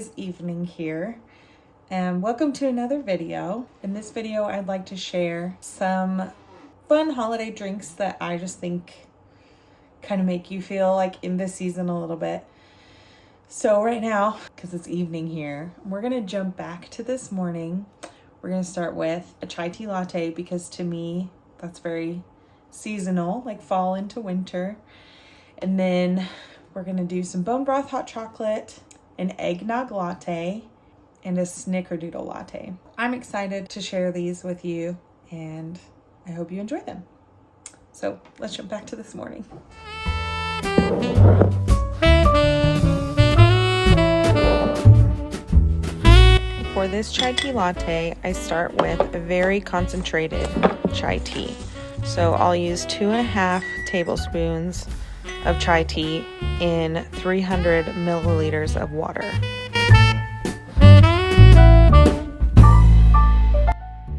is evening here, and welcome to another video. In this video, I'd like to share some fun holiday drinks that I just think kind of make you feel like in the season a little bit. So right now, because it's evening here, we're gonna jump back to this morning. We're gonna start with a chai tea latte because to me, that's very seasonal, like fall into winter. And then we're gonna do some bone broth hot chocolate, an eggnog latte, and a Snickerdoodle latte. I'm excited to share these with you and I hope you enjoy them. So let's jump back to this morning. For this chai tea latte, I start with a very concentrated chai tea. So I'll use 2.5 tablespoons of chai tea in 300 milliliters of water.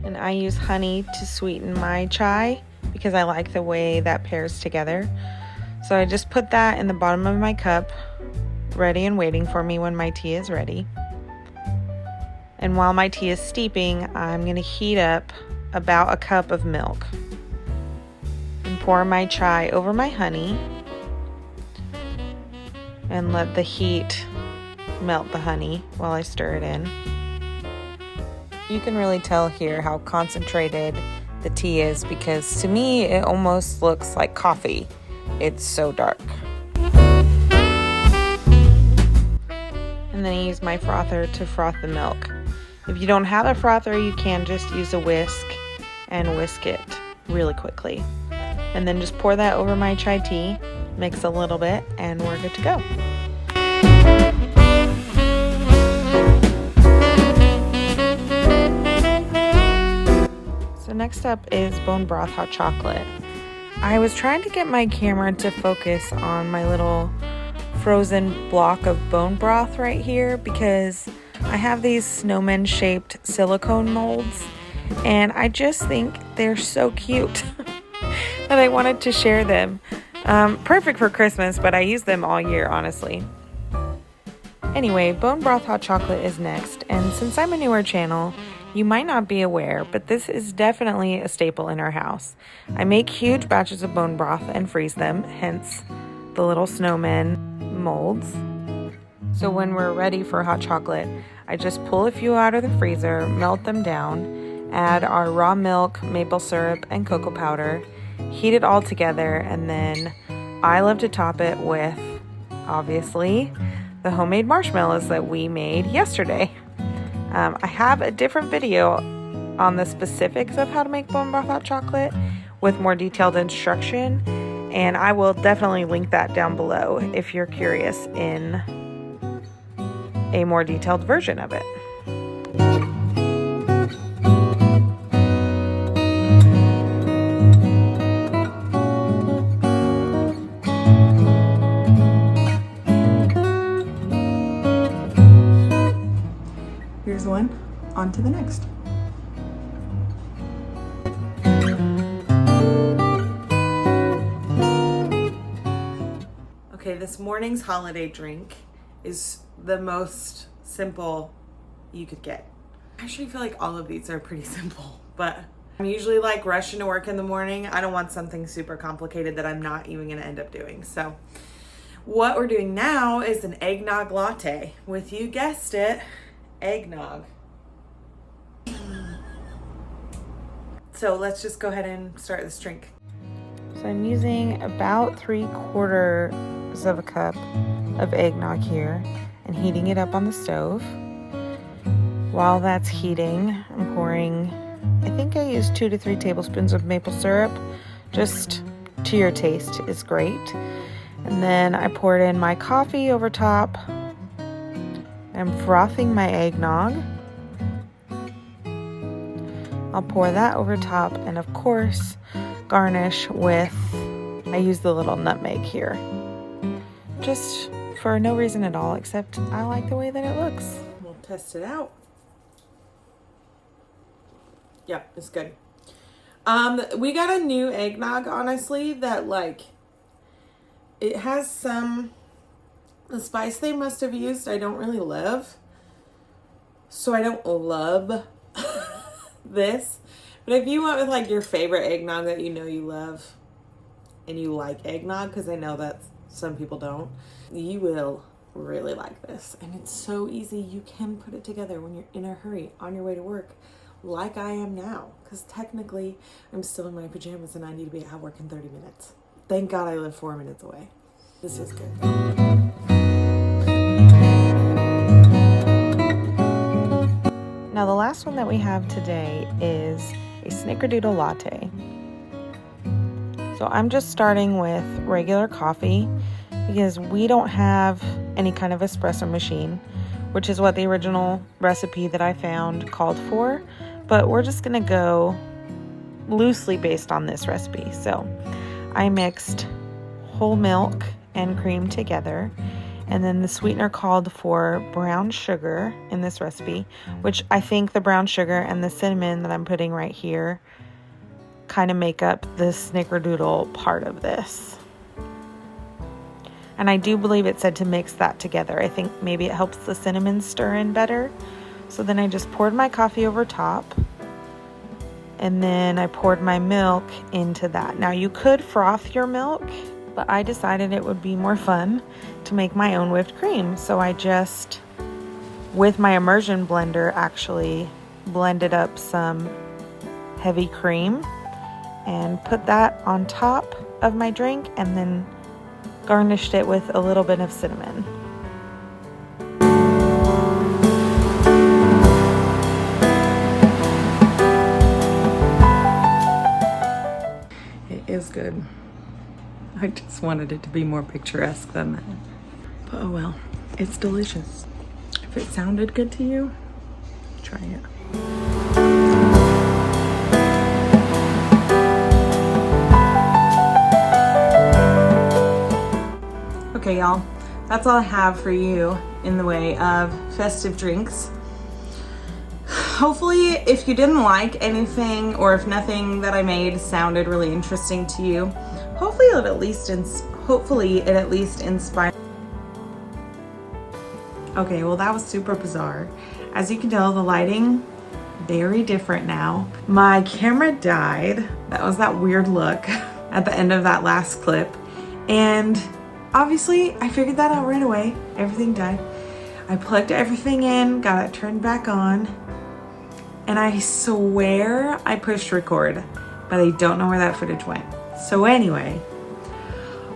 And I use honey to sweeten my chai because I like the way that pairs together. So I just put that in the bottom of my cup, ready and waiting for me when my tea is ready. And while my tea is steeping, I'm going to heat up about a cup of milk and pour my chai over my honey and let the heat melt the honey while I stir it in. You can really tell here how concentrated the tea is because to me it almost looks like coffee. It's so dark. And then I use my frother to froth the milk. If you don't have a frother, you can just use a whisk and whisk it really quickly. And then just pour that over my chai tea, mix a little bit, and we're good to go. So next up is bone broth hot chocolate. I was trying to get my camera to focus on my little frozen block of bone broth right here because I have these snowman shaped silicone molds and I just think they're so cute that I wanted to share them. Perfect for Christmas, but I use them all year, honestly. Anyway, bone broth hot chocolate is next, and since I'm a newer channel, you might not be aware, but this is definitely a staple in our house. I make huge batches of bone broth and freeze them, hence the little snowman molds. So when we're ready for hot chocolate, I just pull a few out of the freezer, melt them down, add our raw milk, maple syrup, and cocoa powder, heat it all together, and then I love to top it with, obviously, the homemade marshmallows that we made yesterday. I have a different video on the specifics of how to make bone broth hot chocolate with more detailed instruction, and I will definitely link that down below if you're curious in a more detailed version of it. Here's one, on to the next. Okay, this morning's holiday drink is the most simple you could get. I actually feel like all of these are pretty simple, but I'm usually like rushing to work in the morning. I don't want something super complicated that I'm not even gonna end up doing. So what we're doing now is an eggnog latte with, you guessed it, eggnog. So let's just go ahead and start this drink. So I'm using about 3/4 of a cup of eggnog here and heating it up on the stove. While that's heating, I'm pouring, I think I used 2 to 3 tablespoons of maple syrup, just to your taste is great. And then I poured in my coffee over top. I'm frothing my eggnog. I'll pour that over top and of course garnish with, I use the little nutmeg here. Just for no reason at all, except I like the way that it looks. We'll test it out. Yep, it's good. We got a new eggnog, honestly, that like, it has some, the spice they must have used I don't really love. So I don't love this, but if you went with like your favorite eggnog that you know you love and you like eggnog, because I know that some people don't, you will really like this. And it's so easy. You can put it together when you're in a hurry on your way to work, like I am now, because technically I'm still in my pajamas and I need to be at work in 30 minutes. Thank God I live 4 minutes away. This is good. Now the last one that we have today is a Snickerdoodle latte. So I'm just starting with regular coffee because we don't have any kind of espresso machine, which is what the original recipe that I found called for, but we're just gonna go loosely based on this recipe. So I mixed whole milk and cream together, and then the sweetener called for brown sugar in this recipe, which I think the brown sugar and the cinnamon that I'm putting right here kind of make up the Snickerdoodle part of this. And I do believe it said to mix that together. I think maybe it helps the cinnamon stir in better. So then I just poured my coffee over top, and then I poured my milk into that. Now you could froth your milk, but I decided it would be more fun to make my own whipped cream. So I just, with my immersion blender, actually blended up some heavy cream and put that on top of my drink, and then garnished it with a little bit of cinnamon. It is good. I just wanted it to be more picturesque than that. But oh well, it's delicious. If it sounded good to you, try it. Okay, y'all, that's all I have for you in the way of festive drinks. Hopefully, if you didn't like anything, or if nothing that I made sounded really interesting to you, hopefully it at least inspired. Okay, well that was super bizarre. As you can tell, the lighting, very different now. My camera died. That was that weird look at the end of that last clip. And obviously, I figured that out right away. Everything died. I plugged everything in, got it turned back on, and I swear I pushed record, but I don't know where that footage went. So anyway,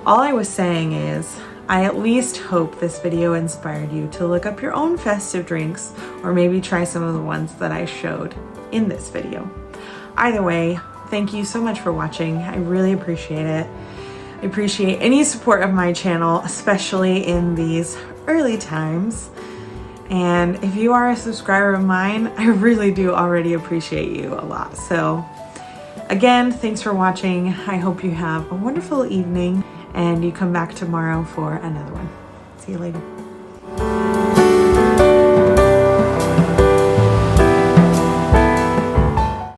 all I was saying is, I at least hope this video inspired you to look up your own festive drinks, or maybe try some of the ones that I showed in this video. Either way, thank you so much for watching. I really appreciate it. I appreciate any support of my channel, especially in these early times. And if you are a subscriber of mine, I really do already appreciate you a lot. So again, thanks for watching. I hope you have a wonderful evening and you come back tomorrow for another one. See you later.